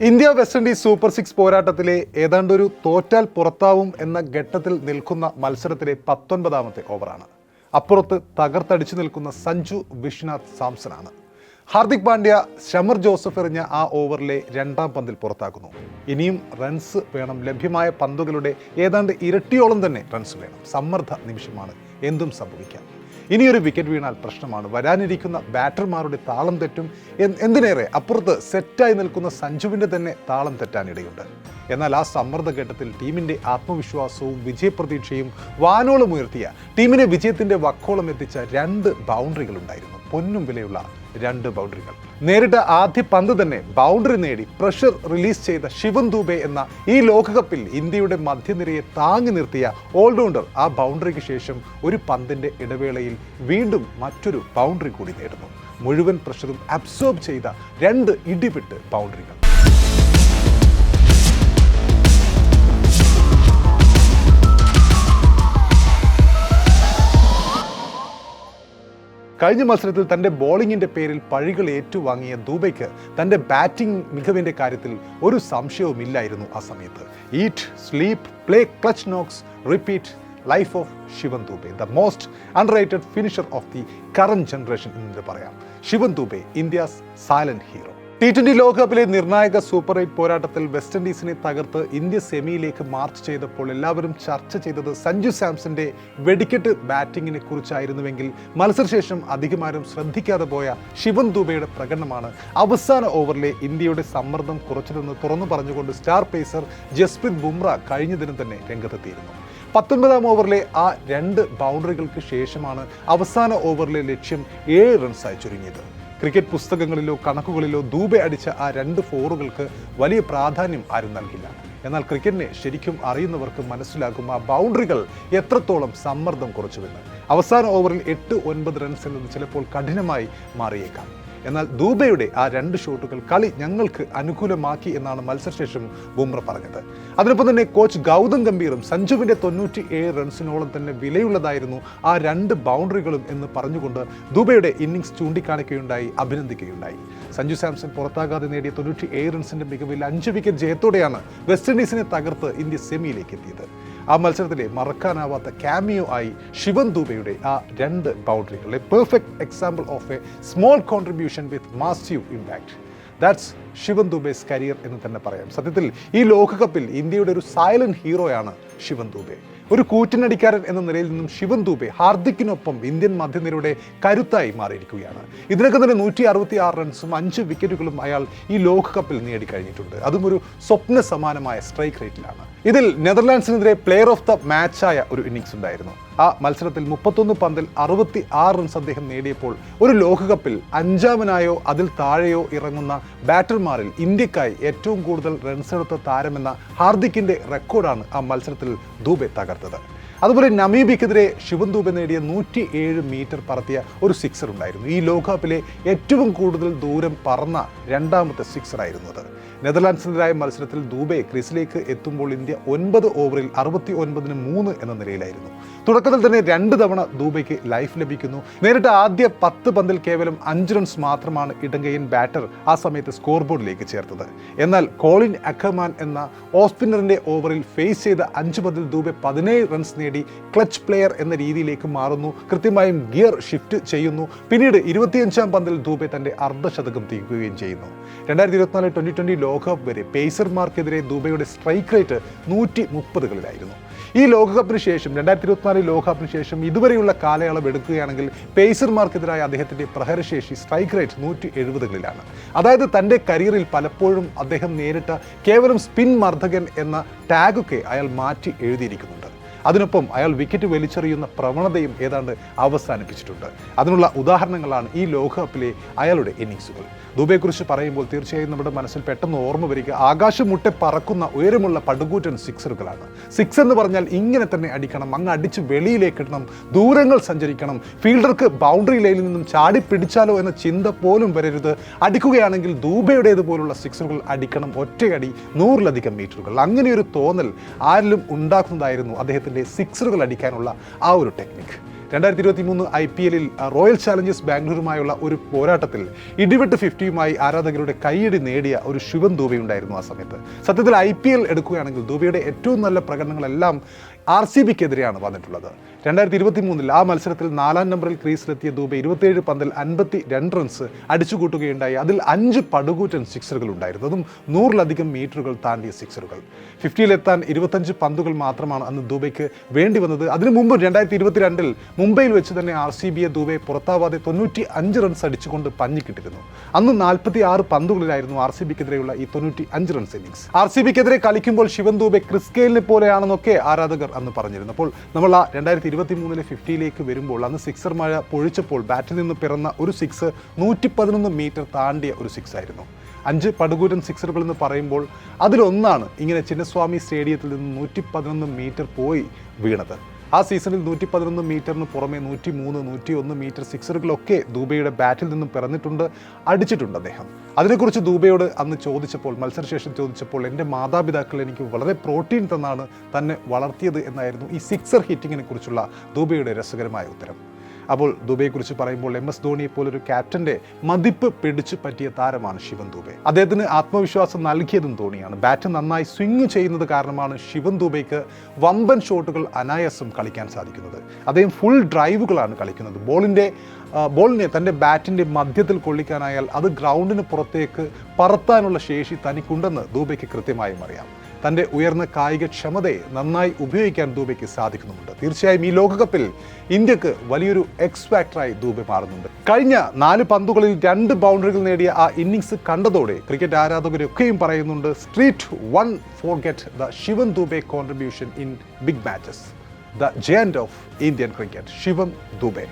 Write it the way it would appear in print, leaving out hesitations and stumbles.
India west Indies super 6 പോരാട്ടത്തിലെ ഏതാണ്ടൊരു തോറ്റാൽ പുറത്താവും എന്ന ഘട്ടത്തിൽ നിൽക്കുന്ന മത്സരത്തിലെ 19ാമത്തെ ഓവറാണ്. അപ്പുറത്ത് തകർത്തടിച്ചു നിൽക്കുന്ന സഞ്ജു വിശ്വനാഥ് സാംസനാണ്. ഹാർദിക് പാണ്ഡ്യ ഷമർ ജോസഫ് എറിഞ്ഞ ആ ഓവറിലെ 2ാം പന്തിൽ പുറത്താക്കുന്നു. ഇനിയും റൺസ് വേണം, ലഭ്യമായ പന്തുകളുടെ ഏതാണ്ട് ഇരട്ടിയോളം തന്നെ റൺസ് വേണം. സമ്മർദ്ദ നിമിഷമാണ്, എന്തും സംഭവിക്കാം. ഇനിയൊരു വിക്കറ്റ് വീണാൽ പ്രശ്നമാണ്. വരാനിരിക്കുന്ന ബാറ്റർമാരുടെ താളം തെറ്റും. എന്തിനേറെ അപ്പുറത്ത് സെറ്റായി നിൽക്കുന്ന സഞ്ജുവിൻ്റെ തന്നെ താളം തെറ്റാനിടയുണ്ട്. എന്നാൽ ആ സമ്മർദ്ദ ഘട്ടത്തിൽ ടീമിൻ്റെ ആത്മവിശ്വാസവും വിജയപ്രതീക്ഷയും വാനോളം ഉയർത്തിയ, ടീമിനെ വിജയത്തിൻ്റെ വക്കോളം എത്തിച്ച 2 ബൗണ്ടറികളുണ്ടായിരുന്നു. പൊന്നും വിലയുള്ള 2 ബൗണ്ടറികൾ. നേരിട്ട ആദ്യ പന്ത് തന്നെ ബൗണ്ടറി നേടി പ്രഷർ റിലീസ് ചെയ്ത ശിവൻ ദൂബെ എന്ന ഈ ലോകകപ്പിൽ ഇന്ത്യയുടെ മധ്യനിരയെ താങ്ങി നിർത്തിയ ഓൾറൗണ്ടർ ആ ബൗണ്ടറിക്ക് ശേഷം ഒരു പന്തിൻ്റെ ഇടവേളയിൽ വീണ്ടും മറ്റൊരു ബൗണ്ടറി കൂടി നേടുന്നു. മുഴുവൻ പ്രഷറും അബ്സോർബ് ചെയ്ത 2 ഇടിവിട്ട് ബൗണ്ടറികൾ. കഴിഞ്ഞ മത്സരത്തിൽ തൻ്റെ ബോളിങ്ങിൻ്റെ പേരിൽ പഴികൾ ഏറ്റുവാങ്ങിയ ദൂബെയ്ക്ക് തൻ്റെ ബാറ്റിംഗ് മികവിൻ്റെ കാര്യത്തിൽ ഒരു സംശയവുമില്ലായിരുന്നു. ആ സമയത്ത് eat, sleep, play, clutch knocks, repeat, life of Shivam Dube, the most underrated finisher of the current generation എന്ന് പറയാം. Shivam Dube, India's silent hero. T20 ലോകകപ്പിലെ നിർണായക സൂപ്പർ 8 പോരാട്ടത്തിൽ വെസ്റ്റ് ഇൻഡീസിനെ തകർത്ത് ഇന്ത്യ സെമിയിലേക്ക് മാർച്ച് ചെയ്തപ്പോൾ എല്ലാവരും ചർച്ച ചെയ്തത് സഞ്ജു സാംസന്റെ വെടിക്കെട്ട് ബാറ്റിങ്ങിനെ കുറിച്ചായിരുന്നുവെങ്കിൽ മത്സരശേഷം അധികമാരും ശ്രദ്ധിക്കാതെ പോയ ശിവൻ ദൂബെയുടെ പ്രകടനമാണ്. അവസാന ഓവറിലെ ഇന്ത്യയുടെ സമ്മർദ്ദം കുറച്ചതെന്ന് തുറന്നു പറഞ്ഞുകൊണ്ട് സ്റ്റാർ പേസർ ജസ്പ്രീത് ബുംറ കഴിഞ്ഞ ദിനം തന്നെ രംഗത്തെത്തിയിരുന്നു. 19ാം ഓവറിലെ ആ 2 ബൗണ്ടറികൾക്ക് ശേഷമാണ് അവസാന ഓവറിലെ ലക്ഷ്യം 7 റൺസായി ചുരുങ്ങിയത്. ക്രിക്കറ്റ് പുസ്തകങ്ങളിലോ കണക്കുകളിലോ ദൂബെ അടിച്ച ആ 2 ഫോറുകൾക്ക് വലിയ പ്രാധാന്യം ആരും നൽകില്ല. എന്നാൽ ക്രിക്കറ്റിനെ ശരിക്കും അറിയുന്നവർക്ക് മനസ്സിലാകും ആ ബൗണ്ടറികൾ എത്രത്തോളം സമ്മർദ്ദം കുറച്ചുവെന്ന്. അവസാന ഓവറിൽ 8-9 റൺസ് എന്നത് ചിലപ്പോൾ കഠിനമായി മാറിയേക്കാം. എന്നാൽ ദൂബെയുടെ ആ 2 ഷോട്ടുകൾ കളി ഞങ്ങൾക്ക് അനുകൂലമാക്കി എന്നാണ് മത്സരശേഷം ബുംറ പറഞ്ഞത്. അതിനൊപ്പം തന്നെ കോച്ച് ഗൗതം ഗംഭീറും സഞ്ജുവിൻ്റെ 97 റൺസിനോളം തന്നെ വിലയുള്ളതായിരുന്നു ആ 2 ബൗണ്ടറികളും എന്ന് പറഞ്ഞുകൊണ്ട് ദൂബെയുടെ ഇന്നിംഗ്സ് ചൂണ്ടിക്കാണിക്കുകയുണ്ടായി, അഭിനന്ദിക്കുകയുണ്ടായി. സഞ്ജു സാംസൺ പുറത്താകാതെ നേടിയ 97 റൺസിന്റെ മികവിൽ 5 വിക്കറ്റ് ജയത്തോടെയാണ് വെസ്റ്റ് ഇൻഡീസിനെ തകർത്ത് ഇന്ത്യ സെമിയിലേക്ക് എത്തിയത്. ആ മത്സരത്തിലെ മറക്കാനാവാത്ത ക്യാമിയോ ആയി ശിവൻ ദൂബെയുടെ ആ 2 ബൗണ്ടറികൾ, a perfect example of a small contribution with massive impact. That's Shivam Dube's career എന്ന് തന്നെ പറയാം. സത്യത്തിൽ ഈ ലോകകപ്പിൽ ഇന്ത്യയുടെ ഒരു സൈലന്റ് ഹീറോയാണ് ശിവൻ ദൂബെ. ഒരു കൂറ്റനടിക്കാരൻ എന്ന നിലയിൽ നിന്നും ശിവൻ ദൂബെ ഹാർദിക്കിനൊപ്പം ഇന്ത്യൻ മധ്യനിരയുടെ കരുത്തായി മാറിയിരിക്കുകയാണ്. ഇതിനൊക്കെ തന്നെ 166 റൺസും 5 വിക്കറ്റുകളും അയാൾ ഈ ലോകകപ്പിൽ നേടിക്കഴിഞ്ഞിട്ടുണ്ട്. അതും ഒരു സ്വപ്ന സമാനമായ സ്ട്രൈക്ക് റേറ്റിലാണ്. ഇതിൽ നെതർലാൻഡ്സിനെതിരെ പ്ലെയർ ഓഫ് ദ മാച്ചായ ഒരു ഇന്നിംഗ്സ് ഉണ്ടായിരുന്നു. ആ മത്സരത്തിൽ 31 പന്തിൽ 66 റൺസ് അദ്ദേഹം നേടിയപ്പോൾ ഒരു ലോകകപ്പിൽ 5ാമനായോ അതിൽ താഴെയോ ഇറങ്ങുന്ന ബാറ്റർമാരിൽ ഇന്ത്യക്കായി ഏറ്റവും കൂടുതൽ റൺസ് എടുത്ത താരമെന്ന ഹാർദിക്കിൻ്റെ റെക്കോർഡാണ് ആ മത്സരത്തിൽ ദൂബെ തകർത്തത്. അതുപോലെ നമീബിയക്കെതിരെ ശിവൻ ദൂബെ നേടിയ 107 മീറ്റർ പറത്തിയ ഒരു സിക്സർ ഉണ്ടായിരുന്നു. ഈ ലോകകപ്പിലെ ഏറ്റവും കൂടുതൽ ദൂരം പറന്ന 2ാമത്തെ സിക്സറായിരുന്നു അത്. നെതർലാൻഡ്സിനെതിരായ മത്സരത്തിൽ ദൂബെ ക്രീസിലേക്ക് എത്തുമ്പോൾ ഇന്ത്യ 9 ഓവറിൽ 69-3 എന്ന നിലയിലായിരുന്നു. തുടക്കത്തിൽ തന്നെ 2 തവണ ദൂബെയ്ക്ക് ലൈഫ് ലഭിക്കുന്നു. നേരിട്ട് ആദ്യ 10 പന്തിൽ കേവലം 5 റൺസ് മാത്രമാണ് ഇടങ്കയ്യൻ ബാറ്റർ ആ സമയത്ത് സ്കോർ ബോർഡിലേക്ക് ചേർത്തത്. എന്നാൽ കോളിൻ അക്കർമാൻ എന്ന ഓഫ് സ്പിന്നറിന്റെ ഓവറിൽ ഫേസ് ചെയ്ത 5 പന്തിൽ ദൂബെ 17 റൺസ് നേടി ക്ലച്ച് പ്ലെയർ എന്ന രീതിയിലേക്ക് മാറുന്നു. കൃത്യമായും ഗിയർ ഷിഫ്റ്റ് ചെയ്യുന്നു. പിന്നീട് 25ാം പന്തിൽ ദൂബെ തന്റെ അർദ്ധശതകം തികക്കുകയും ചെയ്യുന്നു. 2024 T20 ലോകകപ്പ് വരെ പേസർമാർക്കെതിരെ ദൂബെയുടെ സ്ട്രൈക്ക് റേറ്റ് 130കളിലായിരുന്നു. ഈ ലോകകപ്പിന് ശേഷം 2024 ലോകകപ്പിന് ശേഷം ഇതുവരെയുള്ള കാലയളവ് എടുക്കുകയാണെങ്കിൽ പേസർമാർക്കെതിരായ അദ്ദേഹത്തിൻ്റെ പ്രഹരശേഷി സ്ട്രൈക്ക് റേറ്റ് 170കളിലാണ്. അതായത് തൻ്റെ കരിയറിൽ പലപ്പോഴും അദ്ദേഹം നേരിട്ട കേവലം സ്പിൻ മർദ്ദകൻ എന്ന ടാഗൊക്കെ അയാൾ മാറ്റി എഴുതിയിരിക്കുന്നുണ്ട്. അതിനൊപ്പം അയാൾ വിക്കറ്റ് വലിച്ചെറിയുന്ന പ്രവണതയും ഏതാണ്ട് അവസാനിപ്പിച്ചിട്ടുണ്ട്. അതിനുള്ള ഉദാഹരണങ്ങളാണ് ഈ ലോകകപ്പിലെ അയാളുടെ ഇന്നിങ്സുകൾ. ദൂബെയെക്കുറിച്ച് പറയുമ്പോൾ തീർച്ചയായും നമ്മുടെ മനസ്സിൽ പെട്ടെന്ന് ഓർമ്മ വരിക ആകാശം മുട്ടെ പറക്കുന്ന ഉയരമുള്ള പടുകൂറ്റൻ സിക്സറുകളാണ്. സിക്സ് എന്ന് പറഞ്ഞാൽ ഇങ്ങനെ തന്നെ അടിക്കണം, അങ്ങ് അടിച്ച് വെളിയിലേക്ക് ഇടണം, ദൂരങ്ങൾ സഞ്ചരിക്കണം, ഫീൽഡർക്ക് ബൗണ്ടറി ലൈനിൽ നിന്നും ചാടി പിടിച്ചാലോ എന്ന ചിന്ത പോലും വരരുത്. അടിക്കുകയാണെങ്കിൽ ദൂബെയുടേതുപോലുള്ള സിക്സറുകൾ അടിക്കണം, ഒറ്റയടി 100ലധികം മീറ്ററുകൾ. അങ്ങനെയൊരു തോന്നൽ ആരിലും ഉണ്ടാക്കുന്നതായിരുന്നു അദ്ദേഹത്തിൻ്റെ സിക്സറുകൾ അടിക്കാനുള്ള ആ ഒരു ടെക്നിക്ക്. 2023 IPL റോയൽ ചാലഞ്ചേഴ്സ് ബാംഗ്ലൂരുമായുള്ള ഒരു പോരാട്ടത്തിൽ ഇടിവെട്ട് 50യുമായി ആരാധകരുടെ കൈയടി നേടിയ ഒരു ശിവൻ ദൂബെ ഉണ്ടായിരുന്നു ആ സമയത്ത്. സത്യത്തിൽ IPL എടുക്കുകയാണെങ്കിൽ ദൂബെയുടെ ഏറ്റവും നല്ല പ്രകടനങ്ങളെല്ലാം RCBക്കെതിരെയാണ് വന്നിട്ടുള്ളത്. 2023 ആ മത്സരത്തിൽ 4ാം നമ്പറിൽ ക്രീസിലെത്തിയ ദൂബെ 27 പന്തിൽ 52 റൺസ് അടിച്ചുകൂട്ടുകയുണ്ടായി. അതിൽ 5 പടുകൂറ്റൻ സിക്സറുകൾ ഉണ്ടായിരുന്നു, അതും 100-ലധികം മീറ്ററുകൾ താണ്ടിയ സിക്സറുകൾ. 50-ലെത്താൻ 25 പന്തുകൾ മാത്രമാണ് അന്ന് ദൂബെക്ക് വേണ്ടി വന്നത്. അതിനു മുമ്പ് 2022 മുംബൈയിൽ വെച്ച് തന്നെ RCBയെ ദൂബെ പുറത്താവാതെ 95 റൺസ് അടിച്ചുകൊണ്ട് പഞ്ഞിക്കിട്ടിരുന്നു. അന്ന് 46 പന്തുകളിലായിരുന്നു RCBക്കെതിരെയുള്ള ഈ 95 റൺസ് ഇന്നിംഗ്സ്. RCBക്കെതിരെ കളിക്കുമ്പോൾ ശിവൻ ദൂബെ ക്രിസ് ഗെയിലിനെ പോലെയാണെന്നൊക്കെ ആരാധകർ അന്ന് പറഞ്ഞിരുന്നപ്പോൾ നമ്മൾ ആ 2023 50ലേക്ക് വരുമ്പോൾ അന്ന് സിക്സർ മഴ പൊഴിച്ചപ്പോൾ ബാറ്റിൽ നിന്ന് പിറന്ന ഒരു സിക്സ് 111 മീറ്റർ താണ്ടിയ ഒരു സിക്സ് ആയിരുന്നു. 5 പടുകൂറ്റൻ സിക്സറുകൾ എന്ന് പറയുമ്പോൾ അതിലൊന്നാണ് ഇങ്ങനെ ചിന്നസ്വാമി സ്റ്റേഡിയത്തിൽ നിന്ന് 111 മീറ്റർ പോയി വീണത്. ആ സീസണിൽ 111 മീറ്ററിന് പുറമെ 103, 101 മീറ്റർ സിക്സറുകളൊക്കെ ദൂബെയുടെ ബാറ്റിൽ നിന്നും പിറന്നിട്ടുണ്ട്, അടിച്ചിട്ടുണ്ട് അദ്ദേഹം. അതിനെക്കുറിച്ച് ദൂബെയോട് അന്ന് ചോദിച്ചപ്പോൾ, മത്സരശേഷം ചോദിച്ചപ്പോൾ, എൻ്റെ മാതാപിതാക്കൾ എനിക്ക് വളരെ പ്രോട്ടീൻ തന്നാണ് തന്നെ വളർത്തിയത് എന്നായിരുന്നു ഈ സിക്സർ ഹിറ്റിങ്ങിനെ കുറിച്ചുള്ള ദൂബെയുടെ രസകരമായ ഉത്തരം. അപ്പോൾ ദൂബെയെക്കുറിച്ച് പറയുമ്പോൾ MS ധോണിയെ പോലൊരു ക്യാപ്റ്റൻ്റെ മതിപ്പ് പിടിച്ചു പറ്റിയ താരമാണ് ശിവൻ ദൂബെ. അദ്ദേഹത്തിന് ആത്മവിശ്വാസം നൽകിയതും ധോണിയാണ്. ബാറ്റ് നന്നായി സ്വിങ് ചെയ്യുന്നത് കാരണമാണ് ശിവൻ ദൂബെക്ക് വമ്പൻ ഷോട്ടുകൾ അനായാസം കളിക്കാൻ സാധിക്കുന്നത്. അദ്ദേഹം ഫുൾ ഡ്രൈവുകളാണ് കളിക്കുന്നത്. ബോളിനെ തൻ്റെ ബാറ്റിൻ്റെ മധ്യത്തിൽ കൊള്ളിക്കാനായാൽ അത് ഗ്രൗണ്ടിന് പുറത്തേക്ക് പറത്താനുള്ള ശേഷി തനിക്കുണ്ടെന്ന് ദൂബെക്ക് കൃത്യമായും അറിയാം. തൻ്റെ ഉയർന്ന കായികക്ഷമതയെ നന്നായി ഉപയോഗിക്കാൻ ദൂബെക്ക് സാധിക്കുന്നുമുണ്ട്. തീർച്ചയായും ഈ ലോകകപ്പിൽ ഇന്ത്യക്ക് വലിയൊരു എക്സ് ഫാക്ടറായി ദൂബെ മാറുന്നുണ്ട്. കഴിഞ്ഞ 4 പന്തുകളിൽ 2 ബൗണ്ടറികൾ നേടിയ ആ ഇന്നിംഗ്സ് കണ്ടതോടെ ക്രിക്കറ്റ് ആരാധകരൊക്കെയും പറയുന്നുണ്ട്, street one forget the Shivam Dube contribution in big matches. The giant of Indian cricket, Shivam Dube.